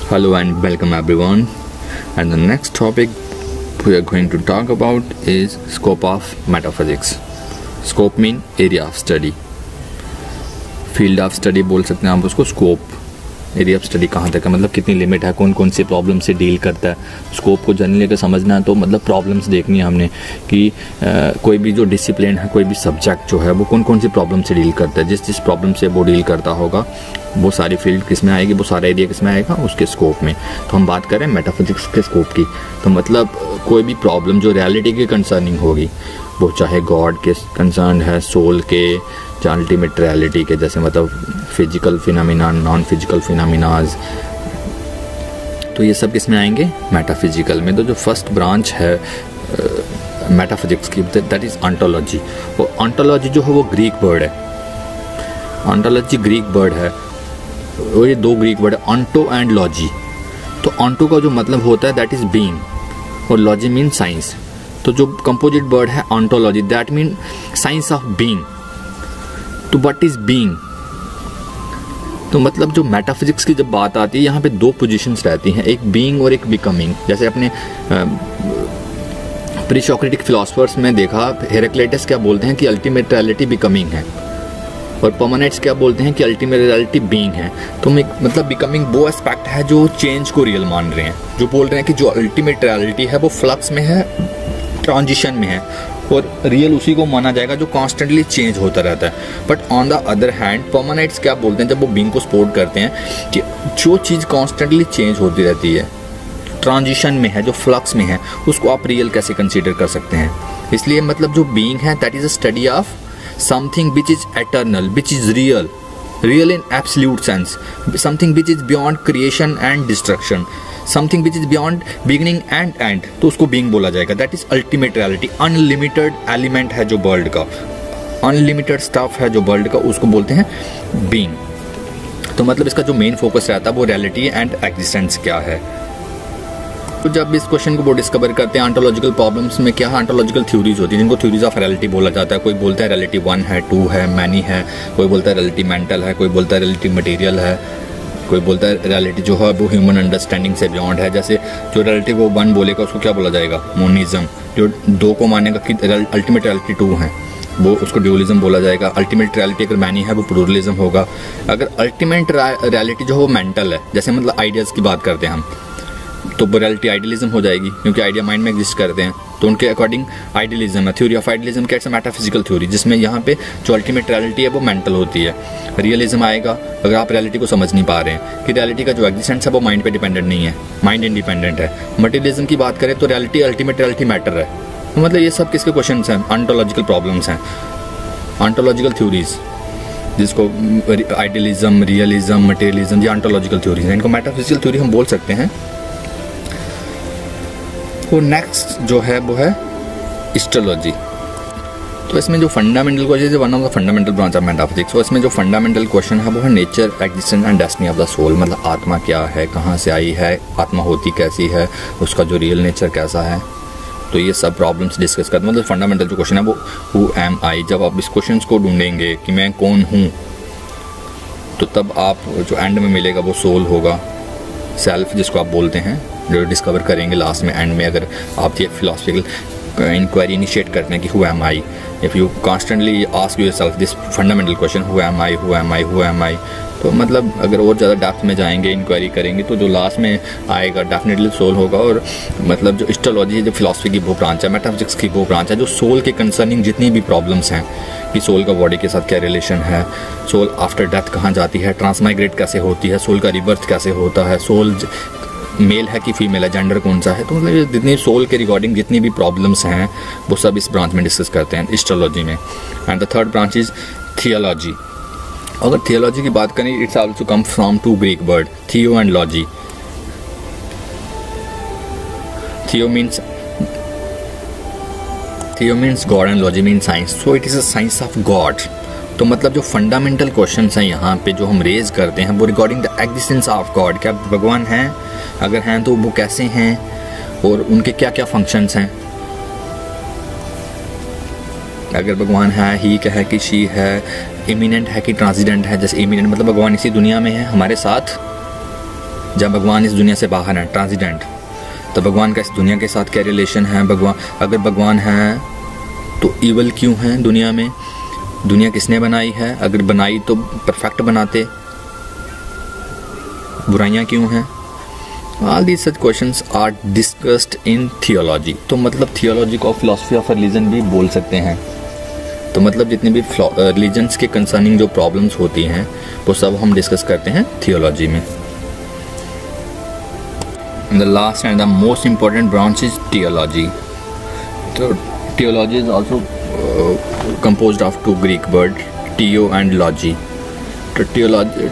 Hello and welcome everyone. And the next topic we are going to talk about is scope of metaphysics. Scope mean area of study. Field of study बोल सकते हैं आप उसको. Scope area of study कहाँ तक है, मतलब कितनी लिमिट है, कौन कौन सी प्रॉब्लम से डील करता है. स्कोप को जनरली लेकर समझना है तो मतलब प्रॉब्लम्स देखनी है हमने कि कोई भी जो डिसिप्लिन है, कोई भी सब्जेक्ट जो है वो कौन कौन सी प्रॉब्लम से डील करता है. जिस प्रॉब्लम से वो डील करता होगा वो सारी फील्ड किस में आएगी, वो सारा एरिया किस में आएगा, उसके स्कोप में. तो हम बात करें मेटाफिजिक्स के स्कोप की, तो मतलब कोई भी प्रॉब्लम जो रियलिटी के कंसर्निंग होगी, वो चाहे गॉड के कंसर्न है, सोल के, चाहे अल्टीमेट रियलिटी के, जैसे मतलब physical phenomena, non physical phenomenas, तो ये सब किस में आएंगे, मेटाफिजिकल में. तो जो फर्स्ट ब्रांच है मेटाफिजिक्स की, दैट इज ऑन्टोलॉजी. और ऑन्टोलॉजी जो है वो ग्रीक वर्ड है. ऑन्टोलॉजी ग्रीक वर्ड है, और ये दो ग्रीक वर्ड है, ऑन्टो एंड लॉजी. तो ऑन्टो का जो मतलब होता है दैट इज बीइंग, और लॉजी मीन साइंस. तो जो कंपोजिट वर्ड है ontology, that mean science of being. तो व्हाट इज बीइंग, तो मतलब जो मेटाफिजिक्स की जब बात आती है, यहाँ पे दो पोजीशंस रहती हैं, एक बीइंग और एक बिकमिंग. जैसे अपने प्री सोक्रेटिक फिलोसफर्स में देखा, हेराक्लिटस क्या बोलते हैं कि अल्टीमेट रियलिटी बिकमिंग है, और पर्मानेंट्स क्या बोलते हैं कि अल्टीमेट रियलिटी बीइंग है. तो मतलब बिकमिंग वो एस्पेक्ट है जो चेंज को रियल मान रहे हैं, जो बोल रहे हैं कि जो अल्टीमेट रियलिटी है वो फ्लक्स में है, ट्रांजिशन में है, और रियल उसी को माना जाएगा जो कॉन्स्टेंटली चेंज होता रहता है. But on the other hand permanents क्या बोलते हैं, जब वो बीइंग को सपोर्ट करते हैं कि जो चीज़ कॉन्स्टेंटली चेंज होती रहती है, ट्रांजिशन में है, जो फ्लक्स में है, उसको आप रियल कैसे कंसीडर कर सकते हैं. इसलिए मतलब जो बीइंग है that is a study of something which is eternal, which is real, real in absolute sense, something which is beyond creation and destruction, something which is beyond beginning and and, तो उसको being बोला जाएगा. That is ultimate reality. Unlimited element है जो world का, unlimited stuff है जो world का, उसको बोलते हैं बीइंग. तो मतलब इसका जो मेन फोकस रहता है वो रियलिटी एंड एग्जिस्टेंस क्या है. तो जब इस क्वेश्चन को वो डिस्कवर करते हैं, ऑन्टोलॉजिकल प्रॉब्लम्स में क्या है, ऑन्टोलॉजिकल थ्योरीज होती है जिनको थ्योरीज ऑफ रियलिटी बोला जाता है. कोई बोलता है रियलिटी 1 है, 2 है, मैनी है, कोई बोलता है रियलिटी मेंटल है, कोई बोलता है रियलिटी मटेरियल है, कोई बोलता है रियलिटी जो है वो ह्यूमन अंडरस्टैंडिंग से बियॉन्ड है. जैसे जो रियलिटी वो 1 बोलेगा उसको क्या बोला जाएगा, मोनिज्म. जो 2 को मानेगा कि अल्टीमेट रियलिटी 2 है, वो उसको ड्यूअलिज्म बोला जाएगा. अल्टीमेट रियलिटी अगर मैनी है वो प्लूरलिज्म होगा. अगर अल्टीमेट रियलिटी जो है वो मेंटल है, जैसे मतलब आइडियाज़ की बात करते हैं हम, तो वो रियलिटी आइडियलिज्म हो जाएगी, क्योंकि आइडिया माइंड में एग्जिस्ट करते हैं, तो उनके अकॉर्डिंग आइडियलिज्म है. थ्योरी ऑफ आइडियलिज्म क्या है, मेटाफिजिकल थ्योरी, जिसमें यहाँ पे जो अल्टीमेट रियलिटी है वो मेंटल होती है. रियलिज्म आएगा अगर आप रियलिटी को समझ नहीं पा रहे हैं कि रियलिटी का जो एग्जिस्टेंस है वो माइंड पे डिपेंडेंट नहीं है, माइंड इंडिपेंडेंट है. मटेरियलिज्म की बात करें तो रियलिटी अल्टीमेट रियलिटी मैटर है. तो मतलब ये सब किसके क्वेश्चन हैं, ऑन्टोलॉजिकल प्रॉब्लम्स हैं, ऑन्टोलॉजिकल थ्योरीज, जिसको आइडियलिज्म, रियलिज्म, मटेरियलिज्म, ये ऑन्टोलॉजिकल थ्योरीज हैं. इनको मेटाफिजिकल थ्योरी हम बोल सकते हैं. और नेक्स्ट जो है वो है एस्ट्रोलॉजी. तो इसमें जो फंडामेंटल क्वेश्चन है, one of the fundamental branch of metaphysics, और इसमें जो फंडामेंटल क्वेश्चन है वो है nature, existence and destiny of the soul. मतलब आत्मा क्या है, कहाँ से आई है, आत्मा होती कैसी है, उसका जो रियल नेचर कैसा है. तो ये सब प्रॉब्लम्स डिस्कस करते हैं. मतलब फंडामेंटल जो क्वेश्चन है वो हु एम आई. जब आप इस क्वेश्चन को ढूंढेंगे कि मैं कौन हूँ, तो तब आप जो एंड में मिलेगा वो सोल होगा, सेल्फ जिसको आप बोलते हैं, जो डिस्कवर करेंगे लास्ट में, एंड में. अगर आप ये फिलोसफिकल इंक्वायरी इनिशिएट करते हैं कि who am I, if you constantly ask yourself this fundamental question, who am I, who am I, who am I, तो मतलब अगर और ज़्यादा डेप्थ में जाएंगे, इंक्वायरी करेंगे, तो जो लास्ट में आएगा डेफिनेटली सोल होगा. और मतलब जो एस्ट्रोलॉजी, जो फिलोसफी की वो ब्रांच है, मेटाफिजिक्स की वो ब्रांच है जो सोल के कंसर्निंग जितनी भी प्रॉब्लम्स हैं, कि सोल का बॉडी के साथ क्या रिलेशन है, सोल आफ्टर डेथ कहाँ जाती है, ट्रांसमाइग्रेट कैसे होती है, सोल का रिबर्थ कैसे होता है, सोल मेल है कि फीमेल है, जेंडर कौन सा है. तो मतलब जितनी सोल के रिगार्डिंग जितनी भी प्रॉब्लम्स हैं वो सब इस ब्रांच में डिस्कस करते हैं, एस्ट्रोलॉजी में. And the third branch is theology. अगर थियोलॉजी की बात करें, it's also come from 2 Greek word, theo and logy. Theo means God and logy means science. So it is a science of God. तो मतलब जो fundamental questions हैं यहाँ पे जो हम रेज करते हैं वो regarding the existence of God. क्या भगवान हैं, अगर हैं तो वो कैसे हैं, और उनके क्या क्या फंक्शंस हैं. अगर भगवान है, ही क्या है कि शी है, इमिनेंट है कि ट्रांसीडेंट है. जैसे इमिनेंट मतलब भगवान इसी दुनिया में है हमारे साथ, जब भगवान इस दुनिया से बाहर हैं, ट्रांसिडेंट, तो भगवान का इस दुनिया के साथ क्या रिलेशन है? भगवान, अगर भगवान है तो ईवल क्यों है दुनिया में? दुनिया किसने बनाई है? अगर बनाई तो परफेक्ट बनाते, बुराइयां क्यों हैं? All these such questions are discussed in theology. तो मतलब थियोलॉजी को फिलॉसफी ऑफ रिलीजन भी बोल सकते हैं। तो मतलब जितने भी रिलीजन्स के कंसर्निंग जो प्रॉब्लम्स होती हैं वो सब हम डिस्कस करते हैं थियोलॉजी में। The last and the most important branch is theology. तो theology is also composed of two Greek words, theo and logy.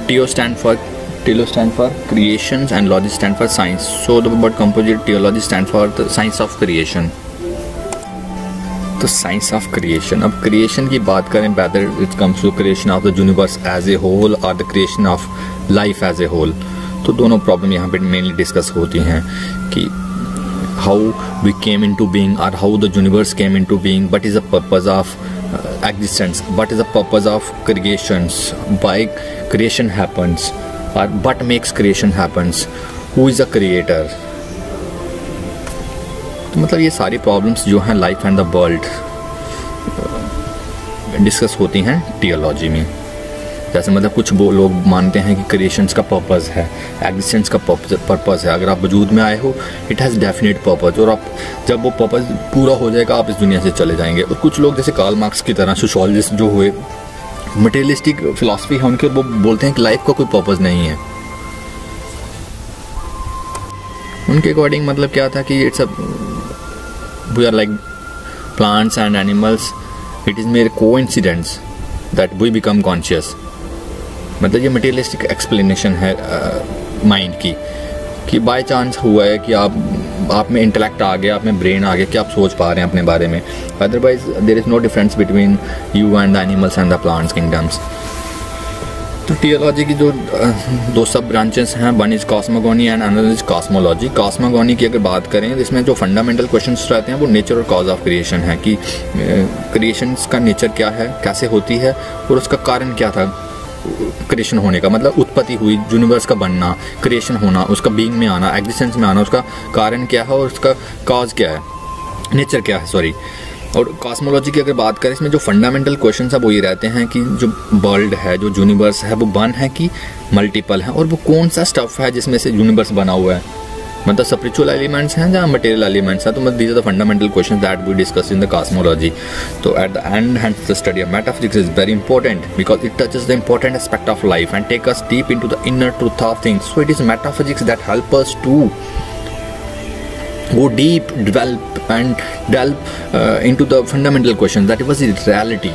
Theo stand for creations and logy stand for science. So the word composite theology stand for the science of creation. तो science of creation, अब creation की बात करें, whether it comes to creation of the universe as a whole or the creation of life as a whole, तो दोनों problem यहाँ पे mainly discuss होती हैं कि how we came into being or how the universe came into being, what is the purpose of existence, what is the purpose of creations, why creation happens or what makes creation happens, who is the creator. तो मतलब ये सारी problems जो हैं life and the world discuss होती हैं theology में। जैसे मतलब कुछ वो लोग मानते हैं कि क्रिएशंस का पर्पस है, एग्जिस्टेंस का पर्पस है। अगर आप वजूद में आए हो, इट हैज़ डेफिनेट पर्पस, और आप जब वो पर्पस पूरा हो जाएगा आप इस दुनिया से चले जाएंगे। और कुछ लोग जैसे कार्ल मार्क्स की तरह सोशोलॉजिस्ट जो हुए, मटेरियलिस्टिक फिलॉसफी है उनके, वो बोलते हैं कि लाइफ का कोई पर्पस नहीं है। उनके अकॉर्डिंग मतलब क्या था कि it's we are like plants and animals, it is mere coincidence that we become conscious. मतलब ये मटेरियलिस्टिक एक्सप्लेनेशन है माइंड की, कि बाय चांस हुआ है कि आप में इंटेलेक्ट आ गया, आप में ब्रेन आ गया कि आप सोच पा रहे हैं अपने बारे में। Otherwise there is no difference between you and the animals and the plants kingdoms. तो थियोलॉजी की जो दो सब ब्रांचेस हैं, one is cosmogony and another is cosmology. Cosmogony की अगर बात करें, इसमें जो फंडामेंटल क्वेश्चंस रहते हैं वो नेचर और कॉज ऑफ क्रिएशन है, कि क्रिएशंस का नेचर क्या है, कैसे होती है, और उसका कारण क्या था क्रिएशन होने का। मतलब उत्पत्ति हुई, यूनिवर्स का बनना, क्रिएशन होना, उसका बीइंग में आना, एग्जिस्टेंस में आना, उसका कारण क्या है और उसका कॉज क्या है, नेचर क्या है, सॉरी। और कॉस्मोलॉजी की अगर बात करें, इसमें जो फंडामेंटल क्वेश्चन है वो ये रहते हैं कि जो वर्ल्ड है, जो यूनिवर्स है, वो वन है कि मल्टीपल है, और वो कौन सा स्टफ है जिसमें से यूनिवर्स बना हुआ है। मतलब स्पिरिचुअल एलिमेंट्स हैं या मटेरियल एलिमेंट्स हैं। तो मतलब these are the fundamental questions that we discuss in the cosmology. तो at the end hence the study of metaphysics is very important because it touches the important aspect of life and take us deep into the inner truth of things. So it is metaphysics that help us to go deep, develop and delve into the fundamental questions that was its reality.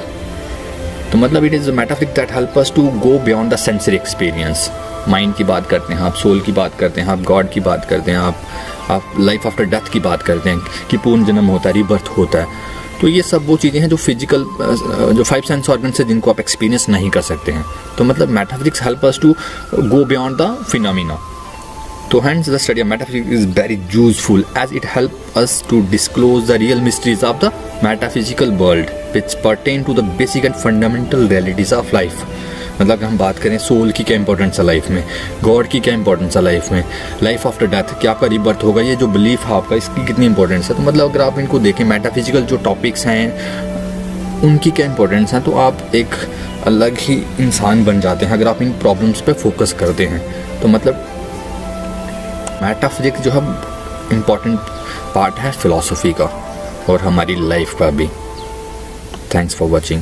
तो मतलब it is a metaphysics that help us to go beyond the sensory experience. Mind की बात करते हैं आप, soul की बात करते हैं आप, गॉड की बात करते हैं आप लाइफ आफ्टर डेथ की बात करते हैं कि पूर्ण जन्म होता है, रीबर्थ होता है। तो ये सब वो चीज़ें हैं जो फिजिकल, जो 5 सेंस ऑर्गन से जिनको आप एक्सपीरियंस नहीं कर सकते हैं। तो मतलब metaphysics help us to go beyond the phenomena. So hence the study of metaphysics is very useful as it helps us to disclose the real mysteries of the metaphysical world which pertain to the basic and fundamental realities of life. मतलब हम बात करें soul की क्या importance है life में, God की क्या इंपॉर्टेंस है लाइफ में, लाइफ आफ्टर डेथ क्या आपका रीबर्थ होगा, ये जो बिलीफ है आपका, इसकी कितनी इंपॉर्टेंस है। तो मतलब अगर आप इनको देखें, मेटाफिजिकल जो टॉपिक्स हैं उनकी क्या इंपॉर्टेंस है, तो आप एक अलग ही इंसान बन जाते हैं अगर आप इन प्रॉब्लम्स पे फोकस करते हैं। तो मतलब मेटाफिजिक्स जो है इम्पॉर्टेंट पार्ट है फिलॉसफी का और हमारी लाइफ का भी। Thanks for watching.